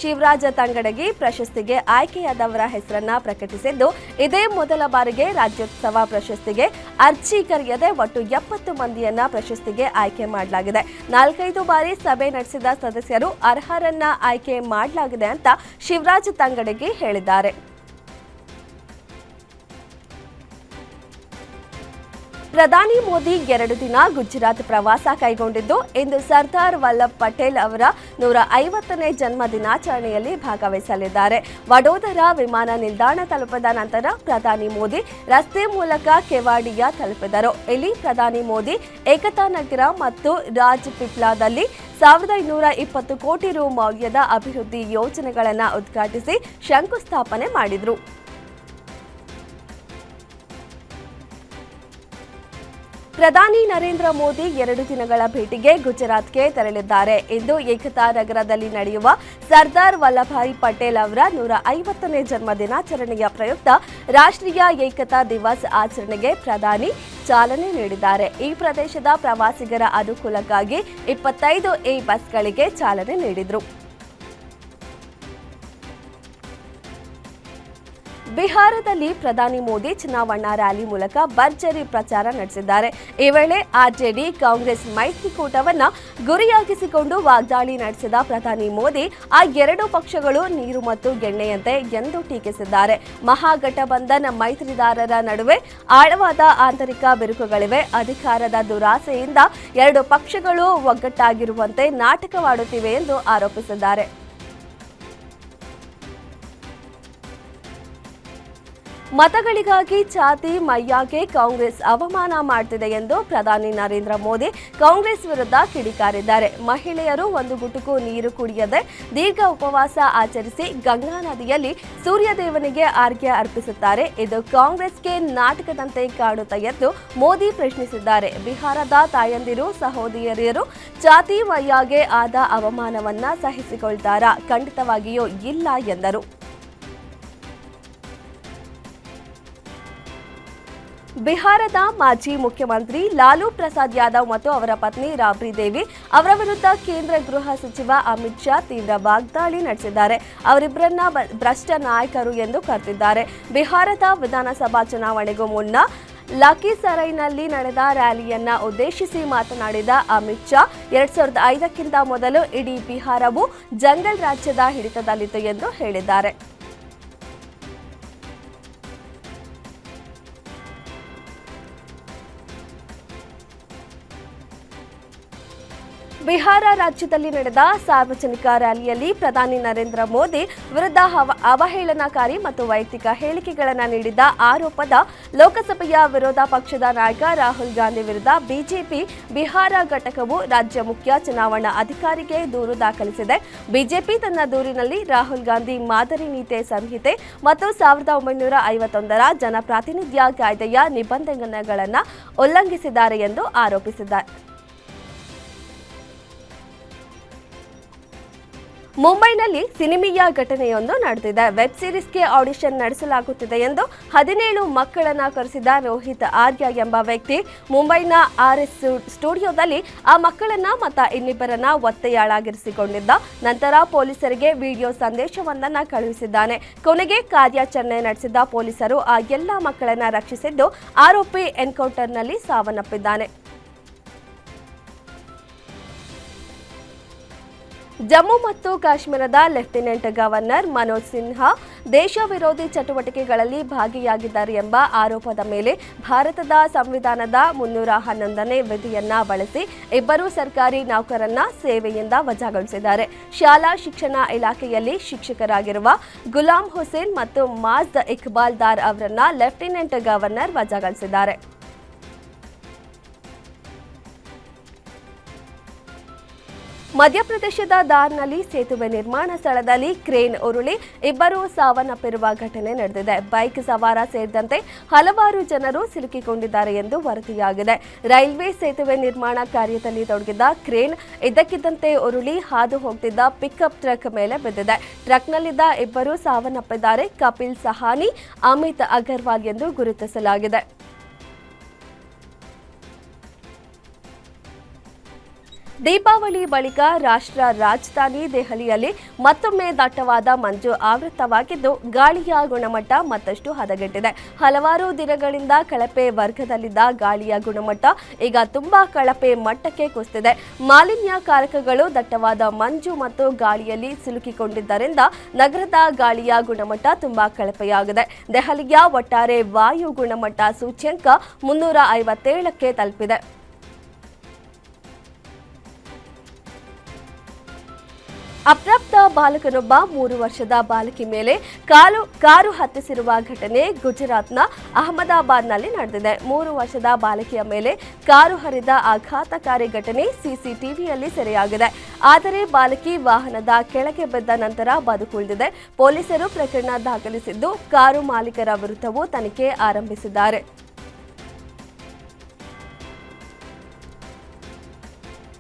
ಶಿವರಾಜ ತಂಗಡಗಿ ಪ್ರಶಸ್ತಿಗೆ ಆಯ್ಕೆಯಾದವರ ಹೆಸರನ್ನ ಪ್ರಕಟಿಸಿದ್ದು, ಇದೇ ಮೊದಲ ಬಾರಿಗೆ ರಾಜ್ಯೋತ್ಸವ ಪ್ರಶಸ್ತಿಗೆ ಅರ್ಜಿ ಕರೆಯದೆ ಒಟ್ಟು 70 ಮಂದಿಯನ್ನ ಪ್ರಶಸ್ತಿಗೆ ಆಯ್ಕೆ ಮಾಡಲಾಗಿದೆ. 4-5 ಬಾರಿ ಸಭೆ ನಡೆಸಿದ ಸದಸ್ಯರು ಅರ್ಹರನ್ನ ಆಯ್ಕೆ ಮಾಡಲಾಗಿದೆ ಅಂತ ಶಿವರಾಜ ತಂಗಡಗಿ ಹೇಳಿದ್ದಾರೆ. ಪ್ರಧಾನಿ ಮೋದಿ 2 ದಿನ ಗುಜರಾತ್ ಪ್ರವಾಸ ಕೈಗೊಂಡಿದ್ದು, ಇಂದು ಸರ್ದಾರ್ ವಲ್ಲಭ್ ಪಟೇಲ್ ಅವರ 150ನೇ ಜನ್ಮ ದಿನಾಚರಣೆಯಲ್ಲಿ ಭಾಗವಹಿಸಲಿದ್ದಾರೆ. ವಡೋದರಾ ವಿಮಾನ ನಿಲ್ದಾಣ ತಲುಪಿದ ನಂತರ ಪ್ರಧಾನಿ ಮೋದಿ ರಸ್ತೆ ಮೂಲಕ ಕೆವಾಡಿಯಾ ತಲುಪಿದರು. ಇಲ್ಲಿ ಪ್ರಧಾನಿ ಮೋದಿ ಏಕತಾ ನಗರ ಮತ್ತು ರಾಜ್ಪಿಪ್ಲಾದಲ್ಲಿ 1520 ಕೋಟಿ ರು ಮೌಲ್ಯದ ಅಭಿವೃದ್ಧಿ ಯೋಜನೆಗಳನ್ನು ಉದ್ಘಾಟಿಸಿ ಶಂಕುಸ್ಥಾಪನೆ ಮಾಡಿದರು. ಪ್ರಧಾನಿ ನರೇಂದ್ರ ಮೋದಿ 2 ದಿನಗಳ ಭೇಟಿಗೆ ಗುಜರಾತ್ಗೆ ತೆರಳಿದ್ದಾರೆ. ಇಂದು ಏಕತಾ ನಗರದಲ್ಲಿ ನಡೆಯುವ ಸರ್ದಾರ್ ವಲ್ಲಭಾಯಿ ಪಟೇಲ್ ಅವರ 150ನೇ ಜನ್ಮ ದಿನಾಚರಣೆಯ ಪ್ರಯುಕ್ತ ರಾಷ್ಟ್ರೀಯ ಏಕತಾ ದಿವಸ್ ಆಚರಣೆಗೆ ಪ್ರಧಾನಿ ಚಾಲನೆ ನೀಡಿದ್ದಾರೆ. ಈ ಪ್ರದೇಶದ ಪ್ರವಾಸಿಗರ ಅನುಕೂಲಕ್ಕಾಗಿ 25 ಬಸ್ಗಳಿಗೆ ಚಾಲನೆ ನೀಡಿದರು. ಬಿಹಾರದಲ್ಲಿ ಪ್ರಧಾನಿ ಮೋದಿ ಚುನಾವಣಾ ರ್ಯಾಲಿ ಮೂಲಕ ಭರ್ಜರಿ ಪ್ರಚಾರ ನಡೆಸಿದ್ದಾರೆ. ಈ ವೇಳೆ ಆರ್ಜೆಡಿ ಕಾಂಗ್ರೆಸ್ ಮೈತ್ರಿಕೂಟವನ್ನು ಗುರಿಯಾಗಿಸಿಕೊಂಡು ವಾಗ್ದಾಳಿ ನಡೆಸಿದ ಪ್ರಧಾನಿ ಮೋದಿ ಆ 2 ಪಕ್ಷಗಳು ನೀರು ಮತ್ತು ಗೆಣ್ಣೆಯಂತೆ ಎಂದು ಟೀಕಿಸಿದ್ದಾರೆ. ಮಹಾಗಠಬಂಧನ್ ಮೈತ್ರಿದಾರರ ನಡುವೆ ಆಳವಾದ ಆಂತರಿಕ ಬಿರುಕುಗಳಿವೆ. ಅಧಿಕಾರದ ದುರಾಸೆಯಿಂದ 2 ಪಕ್ಷಗಳು ಒಗ್ಗಟ್ಟಾಗಿರುವಂತೆ ನಾಟಕವಾಡುತ್ತಿವೆ ಎಂದು ಆರೋಪಿಸಿದ್ದಾರೆ. ಮತಗಳಿಗಾಗಿ ಛಾತಿ ಮೈಯಾಗೆ ಕಾಂಗ್ರೆಸ್ ಅವಮಾನ ಮಾಡ್ತಿದೆ ಎಂದು ಪ್ರಧಾನಿ ನರೇಂದ್ರ ಮೋದಿ ಕಾಂಗ್ರೆಸ್ ವಿರುದ್ಧ ಕಿಡಿಕಾರಿದ್ದಾರೆ. ಮಹಿಳೆಯರು 1 ಗುಟುಕು ನೀರು ಕುಡಿಯದೆ ದೀರ್ಘ ಉಪವಾಸ ಆಚರಿಸಿ ಗಂಗಾ ನದಿಯಲ್ಲಿ ಸೂರ್ಯದೇವನಿಗೆ ಅರ್ಘ್ಯ ಅರ್ಪಿಸುತ್ತಾರೆ. ಇದು ಕಾಂಗ್ರೆಸ್ಗೆ ನಾಟಕದಂತೆ ಕಾಣುತ್ತೆ ಎಂದು ಮೋದಿ ಪ್ರಶ್ನಿಸಿದ್ದಾರೆ. ಬಿಹಾರದ ತಾಯಂದಿರು ಸಹೋದರಿಯರು ಛಾತಿ ಮೈಯಾಗೆ ಆದ ಅವಮಾನವನ್ನ ಸಹಿಸಿಕೊಳ್ತಾರಾ? ಖಂಡಿತವಾಗಿಯೂ ಇಲ್ಲ ಎಂದರು. ಬಿಹಾರದ ಮಾಜಿ ಮುಖ್ಯಮಂತ್ರಿ ಲಾಲೂ ಪ್ರಸಾದ್ ಯಾದವ್ ಮತ್ತು ಅವರ ಪತ್ನಿ ರಾಬ್ರಿ ದೇವಿ ಅವರ ವಿರುದ್ಧ ಕೇಂದ್ರ ಗೃಹ ಸಚಿವ ಅಮಿತ್ ಶಾ ತೀವ್ರ ವಾಗ್ದಾಳಿ ನಡೆಸಿದ್ದಾರೆ. ಅವರಿಬ್ಬರನ್ನ ಭ್ರಷ್ಟ ನಾಯಕರು ಎಂದು ಕರೆದಿದ್ದಾರೆ. ಬಿಹಾರದ ವಿಧಾನಸಭಾ ಚುನಾವಣೆಗೂ ಮುನ್ನ ಲಖೀಸರೈನಲ್ಲಿ ನಡೆದ ರ್ಯಾಲಿಯನ್ನ ಉದ್ದೇಶಿಸಿ ಮಾತನಾಡಿದ ಅಮಿತ್ ಶಾ 2005ಕ್ಕಿಂತ ಮೊದಲು ಇಡೀ ಬಿಹಾರವು ಜಂಗಲ್ ರಾಜ್ಯದ ಹಿಡಿತದಲ್ಲಿತ್ತು ಎಂದು ಹೇಳಿದ್ದಾರೆ. ಬಿಹಾರ ರಾಜ್ಯದಲ್ಲಿ ನಡೆದ ಸಾರ್ವಜನಿಕ ರ್ಯಾಲಿಯಲ್ಲಿ ಪ್ರಧಾನಿ ನರೇಂದ್ರ ಮೋದಿ ವಿರುದ್ಧ ಅವಹೇಳನಕಾರಿ ಮತ್ತು ವೈಯಕ್ತಿಕ ಹೇಳಿಕೆಗಳನ್ನು ನೀಡಿದ್ದ ಆರೋಪದ ಲೋಕಸಭೆಯ ವಿರೋಧ ಪಕ್ಷದ ನಾಯಕ ರಾಹುಲ್ ಗಾಂಧಿ ವಿರುದ್ಧ ಬಿಜೆಪಿ ಬಿಹಾರ ಘಟಕವು ರಾಜ್ಯ ಮುಖ್ಯ ಚುನಾವಣಾ ಅಧಿಕಾರಿಗೆ ದೂರು ದಾಖಲಿಸಿದೆ. ಬಿಜೆಪಿ ತನ್ನ ದೂರಿನಲ್ಲಿ ರಾಹುಲ್ ಗಾಂಧಿ ಮಾದರಿ ನೀತಿ ಸಂಹಿತೆ ಮತ್ತು 1951ರ ಜನಪ್ರಾತಿನಿಧ್ಯ ಕಾಯ್ದೆಯ ನಿಬಂಧನೆಗಳನ್ನು ಉಲ್ಲಂಘಿಸಿದ್ದಾರೆ ಎಂದು ಆರೋಪಿಸಿದ್ದಾರೆ. ಮುಂಬೈನಲ್ಲಿ ಸಿನಿಮೀಯ ಘಟನೆಯೊಂದು ನಡೆದಿದೆ. ವೆಬ್ ಸೀರೀಸ್ಗೆ ಆಡಿಷನ್ ನಡೆಸಲಾಗುತ್ತಿದೆ ಎಂದು 17 ಮಕ್ಕಳನ್ನ ಕರೆಸಿದ ರೋಹಿತ್ ಆರ್ಯ ಎಂಬ ವ್ಯಕ್ತಿ ಮುಂಬೈನ RS ಸ್ಟುಡಿಯೋದಲ್ಲಿ ಆ ಮಕ್ಕಳನ್ನ ಮತ್ತು ಇನ್ನಿಬ್ಬರನ್ನ ಒತ್ತೆಯಾಳಾಗಿರಿಸಿಕೊಂಡಿದ್ದ. ನಂತರ ಪೊಲೀಸರಿಗೆ ವಿಡಿಯೋ ಸಂದೇಶವೊಂದನ್ನು ಕಳುಹಿಸಿದ್ದಾನೆ. ಕೊನೆಗೆ ಕಾರ್ಯಾಚರಣೆ ನಡೆಸಿದ್ದ ಪೊಲೀಸರು ಆ ಎಲ್ಲ ಮಕ್ಕಳನ್ನ ರಕ್ಷಿಸಿದ್ದು ಆರೋಪಿ ಎನ್ಕೌಂಟರ್ನಲ್ಲಿ ಸಾವನ್ನಪ್ಪಿದ್ದಾನೆ. ಜಮ್ಮು ಮತ್ತು ಕಾಶ್ಮೀರದ ಲೆಫ್ಟಿನೆಂಟ್ ಗವರ್ನರ್ ಮನೋಜ್ ಸಿನ್ಹಾ ದೇಶ ವಿರೋಧಿ ಚಟುವಟಿಕೆಗಳಲ್ಲಿ ಭಾಗಿಯಾಗಿದ್ದಾರೆ ಎಂಬ ಆರೋಪದ ಮೇಲೆ ಭಾರತದ ಸಂವಿಧಾನದ 311ನೇ ವಿಧಿಯನ್ನ ಬಳಸಿ ಇಬ್ಬರು ಸರ್ಕಾರಿ ನೌಕರರನ್ನ ಸೇವೆಯಿಂದ ವಜಾಗೊಳಿಸಿದ್ದಾರೆ. ಶಾಲಾ ಶಿಕ್ಷಣ ಇಲಾಖೆಯಲ್ಲಿ ಶಿಕ್ಷಕರಾಗಿರುವ ಗುಲಾಂ ಹುಸೇನ್ ಮತ್ತು ಮಾಜ್ದ್ ಇಕ್ಬಾಲ್ ದಾರ್ ಅವರನ್ನ ಲೆಫ್ಟಿನೆಂಟ್ ಗವರ್ನರ್ ವಜಾಗೊಳಿಸಿದ್ದಾರೆ. ಮಧ್ಯಪ್ರದೇಶದ ದಾರ್ನಲ್ಲಿ ಸೇತುವೆ ನಿರ್ಮಾಣ ಸ್ಥಳದಲ್ಲಿ ಕ್ರೇನ್ ಉರುಳಿ ಇಬ್ಬರು ಸಾವನ್ನಪ್ಪಿರುವ ಘಟನೆ ನಡೆದಿದೆ. ಬೈಕ್ ಸವಾರ ಸೇರಿದಂತೆ ಹಲವಾರು ಜನರು ಸಿಲುಕಿಕೊಂಡಿದ್ದಾರೆ ಎಂದು ವರದಿಯಾಗಿದೆ. ರೈಲ್ವೆ ಸೇತುವೆ ನಿರ್ಮಾಣ ಕಾರ್ಯದಲ್ಲಿ ತೊಡಗಿದ್ದ ಕ್ರೇನ್ ಇದ್ದಕ್ಕಿದ್ದಂತೆ ಉರುಳಿ ಹಾದು ಹೋಗ್ತಿದ್ದ ಪಿಕಪ್ ಟ್ರಕ್ ಮೇಲೆ ಬಿದ್ದಿದೆ. ಟ್ರಕ್ನಲ್ಲಿದ್ದ ಇಬ್ಬರು ಸಾವನ್ನಪ್ಪಿದ್ದಾರೆ. ಕಪಿಲ್ ಸಹಾನಿ, ಅಮಿತ್ ಅಗರ್ವಾಲ್ ಎಂದು ಗುರುತಿಸಲಾಗಿದೆ. ದೀಪಾವಳಿ ಬಳಿಕ ರಾಷ್ಟ್ರ ರಾಜಧಾನಿ ದೆಹಲಿಯಲ್ಲಿ ಮತ್ತೊಮ್ಮೆ ದಟ್ಟವಾದ ಮಂಜು ಆವೃತವಾಗಿದ್ದು ಗಾಳಿಯ ಗುಣಮಟ್ಟ ಮತ್ತಷ್ಟು ಹದಗೆಟ್ಟಿದೆ. ಹಲವಾರು ದಿನಗಳಿಂದ ಕಳಪೆ ವರ್ಗದಲ್ಲಿದ್ದ ಗಾಳಿಯ ಗುಣಮಟ್ಟ ಈಗ ತುಂಬಾ ಕಳಪೆ ಮಟ್ಟಕ್ಕೆ ಕುಸಿದಿದೆ. ಮಾಲಿನ್ಯಕಾರಕಗಳು ದಟ್ಟವಾದ ಮಂಜು ಮತ್ತು ಗಾಳಿಯಲ್ಲಿ ಸಿಲುಕಿಕೊಂಡಿದ್ದರಿಂದ ನಗರದ ಗಾಳಿಯ ಗುಣಮಟ್ಟ ತುಂಬಾ ಕಳಪೆಯಾಗಿದೆ. ದೆಹಲಿಯ ಒಟ್ಟಾರೆ ವಾಯು ಗುಣಮಟ್ಟ ಸೂಚ್ಯಂಕ 357ಕ್ಕೆ ತಲುಪಿದೆ. ಅಪ್ರಾಪ್ತ ಬಾಲಕನೊಬ್ಬ 3 ವರ್ಷದ ಬಾಲಕಿ ಮೇಲೆ ಕಾರು ಹತ್ತಿಸಿರುವ ಘಟನೆ ಗುಜರಾತ್ನ ಅಹಮದಾಬಾದ್ನಲ್ಲಿ ನಡೆದಿದೆ. 3 ವರ್ಷದ ಬಾಲಕಿಯ ಮೇಲೆ ಕಾರು ಹರಿದ ಆಘಾತಕಾರಿ ಘಟನೆ ಸಿಸಿಟಿವಿಯಲ್ಲಿ ಸೆರೆಯಾಗಿದೆ. ಆದರೆ ಬಾಲಕಿ ವಾಹನದ ಕೆಳಗೆ ಬಿದ್ದ ನಂತರ ಬದುಕುಳಿದಿದೆ. ಪೊಲೀಸರು ಪ್ರಕರಣ ದಾಖಲಿಸಿದ್ದು ಕಾರು ಮಾಲೀಕರ ವಿರುದ್ಧವೂ ತನಿಖೆ ಆರಂಭಿಸಿದ್ದಾರೆ.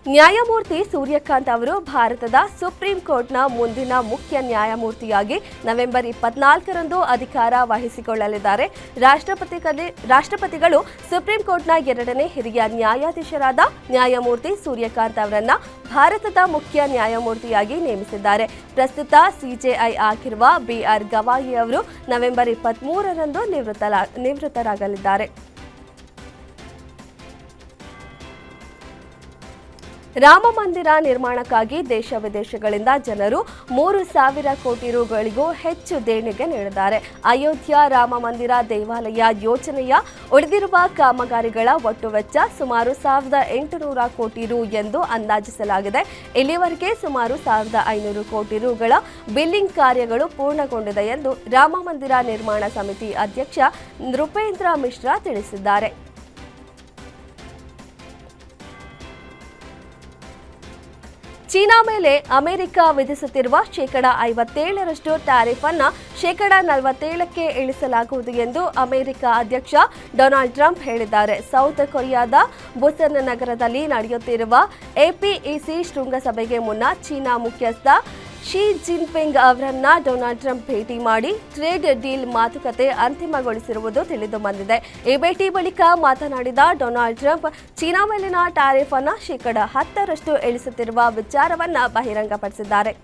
ನ್ಯಾಯಮೂರ್ತಿ ಸೂರ್ಯಕಾಂತ್ ಅವರು ಭಾರತದ ಸುಪ್ರೀಂ ಕೋರ್ಟ್ನ ಮುಂದಿನ ಮುಖ್ಯ ನ್ಯಾಯಮೂರ್ತಿಯಾಗಿ ನವೆಂಬರ್ 24ರಂದು ಅಧಿಕಾರ ವಹಿಸಿಕೊಳ್ಳಲಿದ್ದಾರೆ. ರಾಷ್ಟ್ರಪತಿಗಳು ಸುಪ್ರೀಂ ಕೋರ್ಟ್ನ 2ನೇ ಹಿರಿಯ ನ್ಯಾಯಾಧೀಶರಾದ ನ್ಯಾಯಮೂರ್ತಿ ಸೂರ್ಯಕಾಂತ್ ಅವರನ್ನ ಭಾರತದ ಮುಖ್ಯ ನ್ಯಾಯಮೂರ್ತಿಯಾಗಿ ನೇಮಿಸಿದ್ದಾರೆ. ಪ್ರಸ್ತುತ ಸಿಜೆಐ ಆಗಿರುವ ಬಿಆರ್ ಗವಾಯಿ ಅವರು ನವೆಂಬರ್ 23ರಂದು ನಿವೃತ್ತರಾಗಲಿದ್ದಾರೆ. ರಾಮ ಮಂದಿರ ನಿರ್ಮಾಣಕ್ಕಾಗಿ ದೇಶ ವಿದೇಶಗಳಿಂದ ಜನರು 3,000 ಕೋಟಿ ರುಗಳಿಗೂ ಹೆಚ್ಚು ದೇಣಿಗೆ ನೀಡಿದ್ದಾರೆ. ಅಯೋಧ್ಯ ರಾಮ ಮಂದಿರ ದೇವಾಲಯ ಯೋಜನೆಯ ಉಳಿದಿರುವ ಕಾಮಗಾರಿಗಳ ಒಟ್ಟು ವೆಚ್ಚ ಸುಮಾರು 1,800 ಕೋಟಿ ರು ಎಂದು ಅಂದಾಜಿಸಲಾಗಿದೆ. ಇಲ್ಲಿವರೆಗೆ ಸುಮಾರು 1,500 ಕೋಟಿ ರುಗಳ ಬಿಲ್ಲಿಂಗ್ ಕಾರ್ಯಗಳು ಪೂರ್ಣಗೊಂಡಿದೆ ಎಂದು ರಾಮ ಮಂದಿರ ನಿರ್ಮಾಣ ಸಮಿತಿ ಅಧ್ಯಕ್ಷ ನೃಪೇಂದ್ರ ಮಿಶ್ರಾ ತಿಳಿಸಿದ್ದಾರೆ. ಚೀನಾ ಮೇಲೆ ಅಮೆರಿಕ ವಿಧಿಸುತ್ತಿರುವ ಶೇಕಡ 57ರಷ್ಟು ಟ್ಯಾರಿಫ್ ಅನ್ನು ಶೇಕಡ 47ಕ್ಕೆ ಇಳಿಸಲಾಗುವುದು ಎಂದು ಅಮೆರಿಕ ಅಧ್ಯಕ್ಷ ಡೊನಾಲ್ಡ್ ಟ್ರಂಪ್ ಹೇಳಿದ್ದಾರೆ. ಸೌತ್ ಕೊರಿಯಾದ ಬುಸನ್ ನಗರದಲ್ಲಿ ನಡೆಯುತ್ತಿರುವ ಎಪಿಇಸಿ ಶೃಂಗಸಭೆಗೆ ಮುನ್ನ ಚೀನಾ ಮುಖ್ಯಸ್ಥ ಶಿ ಜಿನ್ಪಿಂಗ್ ಅವರನ್ನ ಡೊನಾಲ್ಡ್ ಟ್ರಂಪ್ ಭೇಟಿ ಮಾಡಿ ಟ್ರೇಡ್ ಡೀಲ್ ಮಾತುಕತೆ ಅಂತಿಮಗೊಳಿಸಿರುವುದು ತಿಳಿದು ಬಂದಿದೆ. ಈ ಭೇಟಿ ಬಳಿಕ ಮಾತನಾಡಿದ ಡೊನಾಲ್ಡ್ ಟ್ರಂಪ್ ಚೀನಾ ಮೇಲಿನ ಟ್ಯಾರಿಫ್ ಅನ್ನು ಶೇಕಡ 10ರಷ್ಟು ಇಳಿಸುತ್ತಿರುವ ವಿಚಾರವನ್ನ ಬಹಿರಂಗಪಡಿಸಿದ್ದಾರೆ.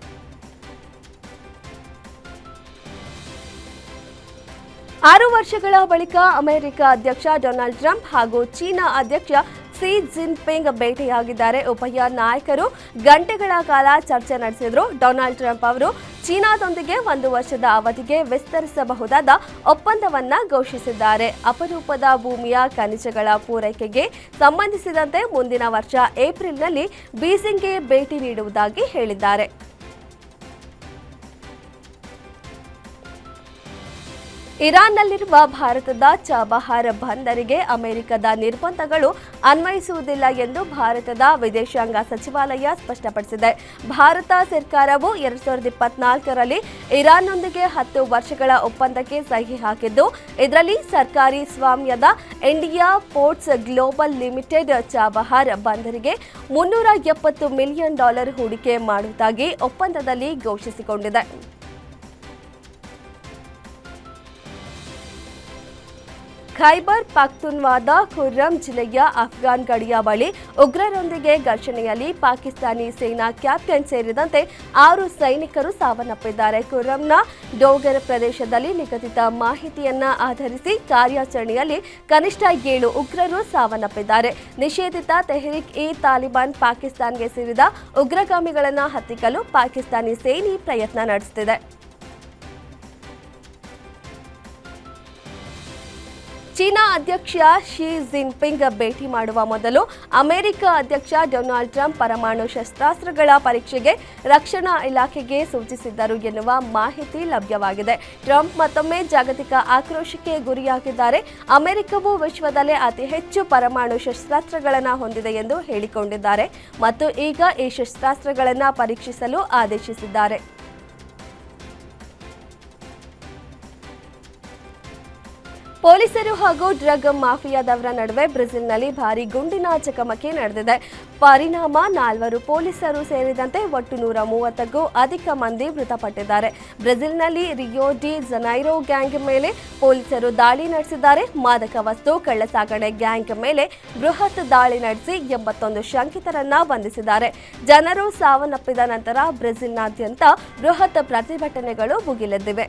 6 ವರ್ಷಗಳ ಬಳಿಕ ಅಮೆರಿಕ ಅಧ್ಯಕ್ಷ ಡೊನಾಲ್ಡ್ ಟ್ರಂಪ್ ಹಾಗೂ ಚೀನಾ ಅಧ್ಯಕ್ಷ ಸಿ ಜಿನ್ಪಿಂಗ್ ಭೇಟಿಯಾಗಿದ್ದಾರೆ. ಉಭಯ ನಾಯಕರು ಗಂಟೆಗಳ ಕಾಲ ಚರ್ಚೆ ನಡೆಸಿದರು. ಡೊನಾಲ್ಡ್ ಟ್ರಂಪ್ ಅವರು ಚೀನಾದೊಂದಿಗೆ 1 ವರ್ಷದ ಅವಧಿಗೆ ವಿಸ್ತರಿಸಬಹುದಾದ ಒಪ್ಪಂದವನ್ನ ಘೋಷಿಸಿದ್ದಾರೆ. ಅಪರೂಪದ ಭೂಮಿಯ ಖನಿಜಗಳ ಪೂರೈಕೆಗೆ ಸಂಬಂಧಿಸಿದಂತೆ ಮುಂದಿನ ವರ್ಷ ಏಪ್ರಿಲ್ನಲ್ಲಿ ಬೀಜಿಂಗ್ಗೆ ಭೇಟಿ ನೀಡುವುದಾಗಿ ಹೇಳಿದ್ದಾರೆ. ಇರಾನ್ನಲ್ಲಿರುವ ಭಾರತದ ಚಾಬಹಾರ್ ಬಂದರಿಗೆ ಅಮೆರಿಕದ ನಿರ್ಬಂಧಗಳು ಅನ್ವಯಿಸುವುದಿಲ್ಲ ಎಂದು ಭಾರತದ ವಿದೇಶಾಂಗ ಸಚಿವಾಲಯ ಸ್ಪಷ್ಟಪಡಿಸಿದೆ. ಭಾರತ ಸರ್ಕಾರವು 2024ರಲ್ಲಿ ಇರಾನ್ನೊಂದಿಗೆ 10 ವರ್ಷಗಳ ಒಪ್ಪಂದಕ್ಕೆ ಸಹಿ ಹಾಕಿದ್ದು, ಇದರಲ್ಲಿ ಸರ್ಕಾರಿ ಸ್ವಾಮ್ಯದ India ports global limited Chabahar ಬಂದರಿಗೆ $370 ಮಿಲಿಯನ್ ಹೂಡಿಕೆ ಮಾಡುವುದಾಗಿ ಒಪ್ಪಂದದಲ್ಲಿ ಘೋಷಿಸಿಕೊಂಡಿದೆ. ಖೈಬರ್ ಪಖ್ತೂನ್ವಾದ ಖುರ್ರಂ ಜಿಲ್ಲೆಯ ಅಫ್ಘಾನ್ ಗಡಿಯ ಬಳಿ ಉಗ್ರರೊಂದಿಗೆ ಘರ್ಷಣೆಯಲ್ಲಿ ಪಾಕಿಸ್ತಾನಿ ಸೇನಾ ಕ್ಯಾಪ್ಟನ್ ಸೇರಿದಂತೆ 6 ಸೈನಿಕರು ಸಾವನ್ನಪ್ಪಿದ್ದಾರೆ. ಖುರ್ರಂನ ಡೋಗರ್ ಪ್ರದೇಶದಲ್ಲಿ ನಿಗದಿತ ಮಾಹಿತಿಯನ್ನ ಆಧರಿಸಿ ಕಾರ್ಯಾಚರಣೆಯಲ್ಲಿ ಕನಿಷ್ಠ 7 ಉಗ್ರರು ಸಾವನ್ನಪ್ಪಿದ್ದಾರೆ. ನಿಷೇಧಿತ ತೆಹ್ರಿಕ್ ಇ ತಾಲಿಬಾನ್ ಪಾಕಿಸ್ತಾನ್ಗೆ ಸೇರಿದ ಉಗ್ರಗಾಮಿಗಳನ್ನು ಹತ್ತಿಕ್ಕಲು ಪಾಕಿಸ್ತಾನಿ ಸೇನೆ ಪ್ರಯತ್ನ ನಡೆಸುತ್ತಿದೆ. ಚೀನಾ ಅಧ್ಯಕ್ಷ ಶಿ ಜಿನ್ಪಿಂಗ್ ಭೇಟಿ ಮಾಡುವ ಮೊದಲು ಅಮೆರಿಕ ಅಧ್ಯಕ್ಷ ಡೊನಾಲ್ಡ್ ಟ್ರಂಪ್ ಪರಮಾಣು ಶಸ್ತ್ರಾಸ್ತ್ರಗಳ ಪರೀಕ್ಷೆಗೆ ರಕ್ಷಣಾ ಇಲಾಖೆಗೆ ಸೂಚಿಸಿದ್ದರು ಎನ್ನುವ ಮಾಹಿತಿ ಲಭ್ಯವಾಗಿದೆ. ಟ್ರಂಪ್ ಮತ್ತೊಮ್ಮೆ ಜಾಗತಿಕ ಆಕ್ರೋಶಕ್ಕೆ ಗುರಿಯಾಗಿದ್ದಾರೆ. ಅಮೆರಿಕವು ವಿಶ್ವದಲ್ಲೇ ಅತಿ ಹೆಚ್ಚು ಪರಮಾಣು ಶಸ್ತ್ರಾಸ್ತ್ರಗಳನ್ನು ಹೊಂದಿದೆ ಎಂದು ಹೇಳಿಕೊಂಡಿದ್ದಾರೆ ಮತ್ತು ಈಗ ಈ ಶಸ್ತ್ರಾಸ್ತ್ರಗಳನ್ನು ಪರೀಕ್ಷಿಸಲು ಆದೇಶಿಸಿದ್ದಾರೆ. ಪೊಲೀಸರು ಹಾಗೂ ಡ್ರಗ್ ಮಾಫಿಯಾದವರ ನಡುವೆ ಬ್ರೆಜಿಲ್ನಲ್ಲಿ ಭಾರೀ ಗುಂಡಿನ ಚಕಮಕಿ ನಡೆದಿದೆ. ಪರಿಣಾಮ 4 ಪೊಲೀಸರು ಸೇರಿದಂತೆ ಒಟ್ಟು 130ಕ್ಕೂ ಅಧಿಕ ಮಂದಿ ಮೃತಪಟ್ಟಿದ್ದಾರೆ. ಬ್ರೆಜಿಲ್ನಲ್ಲಿ ರಿಯೋ ಡಿ ಜನೈರೋ ಗ್ಯಾಂಗ್ ಮೇಲೆ ಪೊಲೀಸರು ದಾಳಿ ನಡೆಸಿದ್ದಾರೆ. ಮಾದಕ ವಸ್ತು ಕಳ್ಳಸಾಗಣೆ ಗ್ಯಾಂಗ್ ಮೇಲೆ ಬೃಹತ್ ದಾಳಿ ನಡೆಸಿ 81 ಶಂಕಿತರನ್ನ ಬಂಧಿಸಿದ್ದಾರೆ. ಜನರು ಸಾವನ್ನಪ್ಪಿದ ನಂತರ ಬ್ರೆಜಿಲ್ನಾದ್ಯಂತ ಬೃಹತ್ ಪ್ರತಿಭಟನೆಗಳು ಭುಗಿಲೆದ್ದಿವೆ.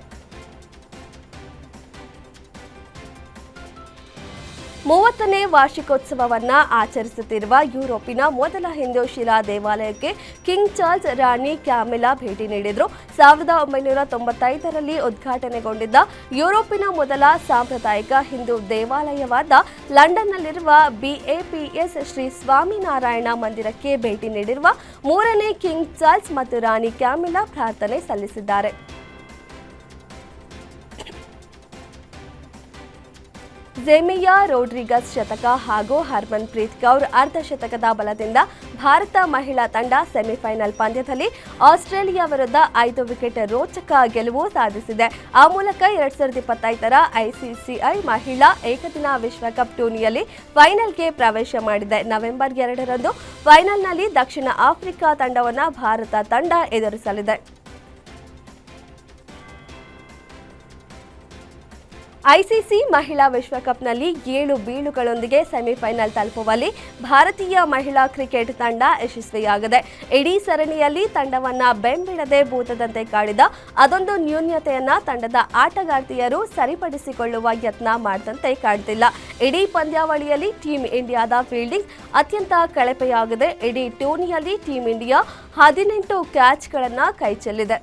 30ನೇ ವಾರ್ಷಿಕೋತ್ಸವವನ್ನು ಆಚರಿಸುತ್ತಿರುವ ಯುರೋಪಿನ ಮೊದಲ ಹಿಂದೂ ಶಿಲಾ ದೇವಾಲಯಕ್ಕೆ ಕಿಂಗ್ ಚಾರ್ಲ್ಸ್ ರಾಣಿ ಕ್ಯಾಮಿಲಾ ಭೇಟಿ ನೀಡಿದರು. 1995ರಲ್ಲಿ ಉದ್ಘಾಟನೆಗೊಂಡಿದ್ದ ಯುರೋಪಿನ ಮೊದಲ ಸಾಂಪ್ರದಾಯಿಕ ಹಿಂದೂ ದೇವಾಲಯವಾದ ಲಂಡನ್ನಲ್ಲಿರುವ BAPS ಶ್ರೀ ಸ್ವಾಮಿನಾರಾಯಣ ಮಂದಿರಕ್ಕೆ ಭೇಟಿ ನೀಡಿರುವ 3ನೇ ಕಿಂಗ್ ಚಾರ್ಲ್ಸ್ ಮತ್ತು ರಾಣಿ ಕ್ಯಾಮಿಲಾ ಪ್ರಾರ್ಥನೆ ಸಲ್ಲಿಸಿದ್ದಾರೆ. ಜೇಮಿಯಾ ರೋಡ್ರಿಗಸ್ ಶತಕ ಹಾಗೂ ಹರ್ಮನ್ಪ್ರೀತ್ ಕೌರ್ ಅರ್ಧಶತಕದ ಬಲದಿಂದ ಭಾರತ ಮಹಿಳಾ ತಂಡ ಸೆಮಿಫೈನಲ್ ಪಂದ್ಯದಲ್ಲಿ ಆಸ್ಟ್ರೇಲಿಯಾ ವಿರುದ್ಧ 5 ವಿಕೆಟ್ ರೋಚಕ ಗೆಲುವು ಸಾಧಿಸಿದೆ. ಆ ಮೂಲಕ 2025ರ ICCI ಮಹಿಳಾ ಏಕದಿನ ವಿಶ್ವಕಪ್ ಟೂರ್ನಿಯಲ್ಲಿ ಫೈನಲ್ಗೆ ಪ್ರವೇಶ ಮಾಡಿದೆ. ನವೆಂಬರ್ 2ರಂದು ಫೈನಲ್ನಲ್ಲಿ ದಕ್ಷಿಣ ಆಫ್ರಿಕಾ ತಂಡವನ್ನು ಭಾರತ ತಂಡ ಎದುರಿಸಲಿದೆ. ICC ಮಹಿಳಾ ವಿಶ್ವಕಪ್ನಲ್ಲಿ 7 ಬೀಳುಗಳೊಂದಿಗೆ ಸೆಮಿಫೈನಲ್ ತಲುಪುವಲ್ಲಿ ಭಾರತೀಯ ಮಹಿಳಾ ಕ್ರಿಕೆಟ್ ತಂಡ ಯಶಸ್ವಿಯಾಗಿದೆ. ಇಡೀ ಸರಣಿಯಲ್ಲಿ ತಂಡವನ್ನು ಬೆಂಬಿಡದೆ ಭೂತದಂತೆ ಕಾಡಿದ ಅದೊಂದು ನ್ಯೂನ್ಯತೆಯನ್ನ ತಂಡದ ಆಟಗಾರ್ತಿಯರು ಸರಿಪಡಿಸಿಕೊಳ್ಳುವ ಯತ್ನ ಮಾಡದಂತೆ ಕಾಡ್ತಿಲ್ಲ. ಇಡೀ ಪಂದ್ಯಾವಳಿಯಲ್ಲಿ ಟೀಮ್ ಇಂಡಿಯಾದ ಫೀಲ್ಡಿಂಗ್ ಅತ್ಯಂತ ಕಳಪೆಯಾಗಿದೆ. ಇಡೀ ಟೂರ್ನಿಯಲ್ಲಿ ಟೀಮ್ ಇಂಡಿಯಾ 18 ಕ್ಯಾಚ್ಗಳನ್ನು ಕೈಚೆಲ್ಲಿದೆ.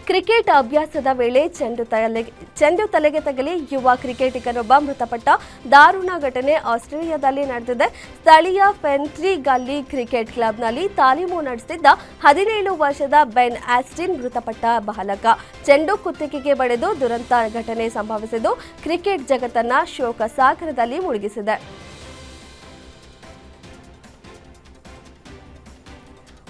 ಕ್ರಿಕೆಟ್ ಅಭ್ಯಾಸದ ವೇಳೆ ಚೆಂಡು ತಲೆಗೆ ತಗಲಿ ಯುವ ಕ್ರಿಕೆಟಿಗನೊಬ್ಬ ಮೃತಪಟ್ಟ ದಾರುಣ ಘಟನೆ ಆಸ್ಟ್ರೇಲಿಯಾದಲ್ಲಿ ನಡೆದಿದೆ. ಸ್ಥಳೀಯ ಫೆಂಟ್ರಿ ಗಲ್ಲಿ ಕ್ರಿಕೆಟ್ ಕ್ಲಬ್ನಲ್ಲಿ ತಾಲೀಮು ನಡೆಸುತ್ತಿದ್ದ 17 ವರ್ಷದ ಬೆನ್ ಆಸ್ಟಿನ್ ಮೃತಪಟ್ಟ ಬಾಲಕ. ಚೆಂಡು ಕುತ್ತಿಗೆಗೆ ಬಡಿದು ದುರಂತ ಘಟನೆ ಸಂಭವಿಸಿದ್ದು ಕ್ರಿಕೆಟ್ ಜಗತ್ತನ್ನ ಶೋಕ ಸಾಗರದಲ್ಲಿ ಮುಳುಗಿಸಿದೆ.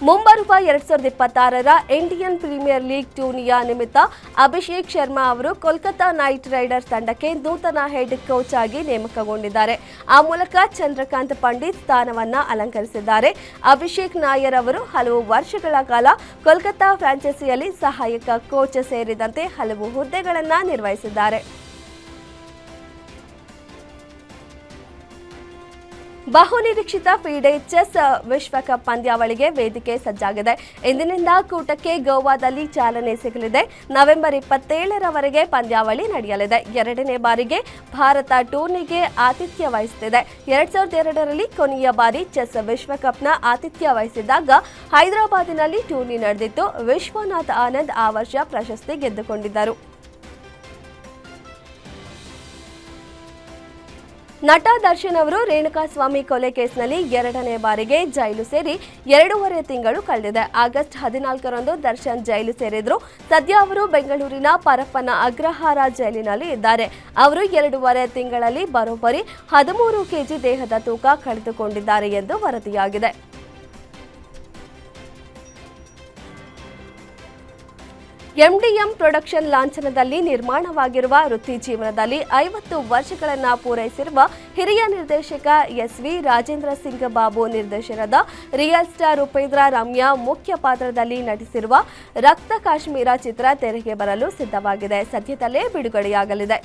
ಮುಂಬರುವ 2026ರ ಇಂಡಿಯನ್ ಪ್ರೀಮಿಯರ್ ಲೀಗ್ ಟೂರ್ನಿಯ ನಿಮಿತ್ತ ಅಭಿಷೇಕ್ ಶರ್ಮಾ ಅವರು ಕೋಲ್ಕತಾ ನೈಟ್ ರೈಡರ್ಸ್ ತಂಡಕ್ಕೆ ನೂತನ ಹೆಡ್ ಕೋಚ್ ಆಗಿ ನೇಮಕಗೊಂಡಿದ್ದಾರೆ. ಆ ಮೂಲಕ ಚಂದ್ರಕಾಂತ್ ಪಂಡಿತ್ ಸ್ಥಾನವನ್ನು ಅಲಂಕರಿಸಿದ್ದಾರೆ. ಅಭಿಷೇಕ್ ನಾಯರ್ ಅವರು ಹಲವು ವರ್ಷಗಳ ಕಾಲ ಕೋಲ್ಕತಾ ಫ್ರಾಂಚೈಸಿಯಲ್ಲಿ ಸಹಾಯಕ ಕೋಚ್ ಸೇರಿದಂತೆ ಹಲವು ಹುದ್ದೆಗಳನ್ನು ನಿರ್ವಹಿಸಿದ್ದಾರೆ. ಬಹುನಿರೀಕ್ಷಿತ ಫಿಡೆ ಚೆಸ್ ವಿಶ್ವಕಪ್ ಪಂದ್ಯಾವಳಿಗೆ ವೇದಿಕೆ ಸಜ್ಜಾಗಿದೆ. ಇಂದಿನಿಂದ ಕೂಟಕ್ಕೆ ಗೋವಾದಲ್ಲಿ ಚಾಲನೆ ಸಿಗಲಿದೆ. ನವೆಂಬರ್ 27ರವರೆಗೆ ಪಂದ್ಯಾವಳಿ ನಡೆಯಲಿದೆ. 2ನೇ ಬಾರಿಗೆ ಭಾರತ ಟೂರ್ನಿಗೆ ಆತಿಥ್ಯ ವಹಿಸುತ್ತಿದೆ. 2002ರಲ್ಲಿ ಕೊನೆಯ ಬಾರಿ ಚೆಸ್ ವಿಶ್ವಕಪ್ನ ಆತಿಥ್ಯ ವಹಿಸಿದಾಗ ಹೈದರಾಬಾದಿನಲ್ಲಿ ಟೂರ್ನಿ ನಡೆದಿತ್ತು. ವಿಶ್ವನಾಥ್ ಆನಂದ್ ಆ ವರ್ಷ ಪ್ರಶಸ್ತಿ ಗೆದ್ದುಕೊಂಡಿದ್ದರು. ನಟ ದರ್ಶನ್ ಅವರು ರೇಣುಕಾಸ್ವಾಮಿ ಕೊಲೆ ಕೇಸ್ನಲ್ಲಿ 2ನೇ ಬಾರಿಗೆ ಜೈಲು ಸೇರಿ 2.5 ತಿಂಗಳು ಕಳೆದಿದೆ. ಆಗಸ್ಟ್ 14ರಂದು ದರ್ಶನ್ ಜೈಲು ಸೇರಿದ್ರು. ಸದ್ಯ ಅವರು ಬೆಂಗಳೂರಿನ ಪರಪ್ಪನ ಅಗ್ರಹಾರ ಜೈಲಿನಲ್ಲಿ ಇದ್ದಾರೆ. ಅವರು 2.5 ತಿಂಗಳಲ್ಲಿ ಬರೋಬ್ಬರಿ 13 ಕೆಜಿ ದೇಹದ ತೂಕ ಕಳೆದುಕೊಂಡಿದ್ದಾರೆ ಎಂದು ವರದಿಯಾಗಿದೆ. MDM ಪ್ರೊಡಕ್ಷನ್ ಲಾಂಛನದಲ್ಲಿ ನಿರ್ಮಾಣವಾಗಿರುವ ವೃತ್ತಿ ಜೀವನದಲ್ಲಿ 50 ವರ್ಷಗಳನ್ನು ಪೂರೈಸಿರುವ ಹಿರಿಯ ನಿರ್ದೇಶಕ SV ರಾಜೇಂದ್ರ ಸಿಂಗ್ ಬಾಬು ನಿರ್ದೇಶನದ ರಿಯಲ್ ಸ್ಟಾರ್ ಉಪೇಂದ್ರ ರಮ್ಯಾ ಮುಖ್ಯ ಪಾತ್ರದಲ್ಲಿ ನಟಿಸಿರುವ ರಕ್ತ ಕಾಶ್ಮೀರ ಚಿತ್ರ ತೆರೆಗೆ ಬರಲು ಸಿದ್ಧವಾಗಿದೆ. ಸದ್ಯದಲ್ಲೇ ಬಿಡುಗಡೆಯಾಗಲಿದೆ.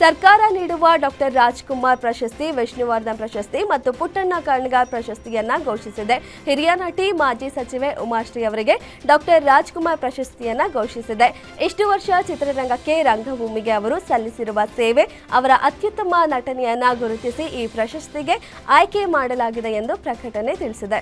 ಸರ್ಕಾರ ನೀಡುವ ಡಾಕ್ಟರ್ ರಾಜ್ಕುಮಾರ್ ಪ್ರಶಸ್ತಿ, ವಿಷ್ಣುವರ್ಧನ್ ಪ್ರಶಸ್ತಿ ಮತ್ತು ಪುಟ್ಟಣ್ಣ ಕಣಗಾರ್ ಪ್ರಶಸ್ತಿಯನ್ನ ಘೋಷಿಸಿದೆ. ಹಿರಿಯ ನಟಿ ಮಾಜಿ ಸಚಿವೆ ಉಮಾಶ್ರೀ ಅವರಿಗೆ ಡಾಕ್ಟರ್ ರಾಜ್ಕುಮಾರ್ ಪ್ರಶಸ್ತಿಯನ್ನ ಘೋಷಿಸಿದೆ. ಇಷ್ಟು ವರ್ಷ ಚಿತ್ರರಂಗಕ್ಕೆ ರಂಗಭೂಮಿಗೆ ಅವರು ಸಲ್ಲಿಸಿರುವ ಸೇವೆ, ಅವರ ಅತ್ಯುತ್ತಮ ನಟನೆಯನ್ನ ಗುರುತಿಸಿ ಈ ಪ್ರಶಸ್ತಿಗೆ ಆಯ್ಕೆ ಮಾಡಲಾಗಿದೆ ಎಂದು ಪ್ರಕಟಣೆ ತಿಳಿಸಿದೆ.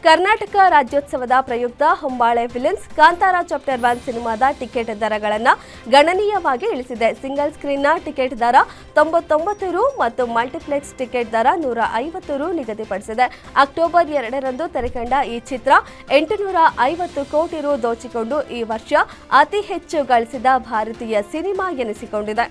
ಕರ್ನಾಟಕ ರಾಜ್ಯೋತ್ಸವದ ಪ್ರಯುಕ್ತ ಹೊಂಬಾಳೆ ಫಿಲ್ಮ್ಸ್ ಕಾಂತಾರ ಚಾಪ್ಟರ್ 1 ಸಿನಿಮಾದ ಟಿಕೆಟ್ ದರಗಳನ್ನು ಗಣನೀಯವಾಗಿ ಇಳಿಸಿದೆ. ಸಿಂಗಲ್ ಸ್ಕ್ರೀನ್ನ ಟಿಕೆಟ್ ದರ 99 ರು ಮತ್ತು ಮಲ್ಟಿಪ್ಲೆಕ್ಸ್ ಟಿಕೆಟ್ ದರ 150 ರು ನಿಗದಿಪಡಿಸಿದೆ. ಅಕ್ಟೋಬರ್ 2ರಂದು ತೆರೆಕಂಡ ಈ ಚಿತ್ರ 850 ಕೋಟಿ ರು ದೋಚಿಕೊಂಡು ಈ ವರ್ಷ ಅತಿ ಹೆಚ್ಚು ಗಳಿಸಿದ ಭಾರತೀಯ ಸಿನಿಮಾ ಎನಿಸಿಕೊಂಡಿದೆ.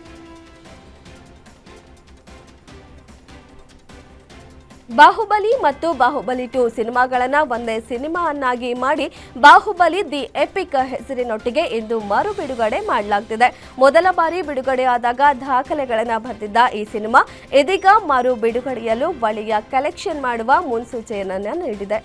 ಬಾಹುಬಲಿ ಮತ್ತು ಬಾಹುಬಲಿ 2 ಸಿನಿಮಾಗಳನ್ನು ಒಂದೇ ಸಿನಿಮಾವನ್ನಾಗಿ ಮಾಡಿ ಬಾಹುಬಲಿ ದಿ ಎಪಿಕ್ ಹೆಸರಿನೊಟ್ಟಿಗೆ ಇಂದು ಮರು ಬಿಡುಗಡೆ ಮಾಡಲಾಗುತ್ತಿದೆ. ಮೊದಲ ಬಾರಿ ಬಿಡುಗಡೆಯಾದಾಗ ದಾಖಲೆಗಳನ್ನು ಬರೆದಿದ್ದ ಈ ಸಿನಿಮಾ ಇದೀಗ ಮರು ಬಿಡುಗಡೆಯಲು ಒಳ್ಳೆಯ ಕಲೆಕ್ಷನ್ ಮಾಡುವ ಮುನ್ಸೂಚನೆಯನ್ನು ನೀಡಿದೆ.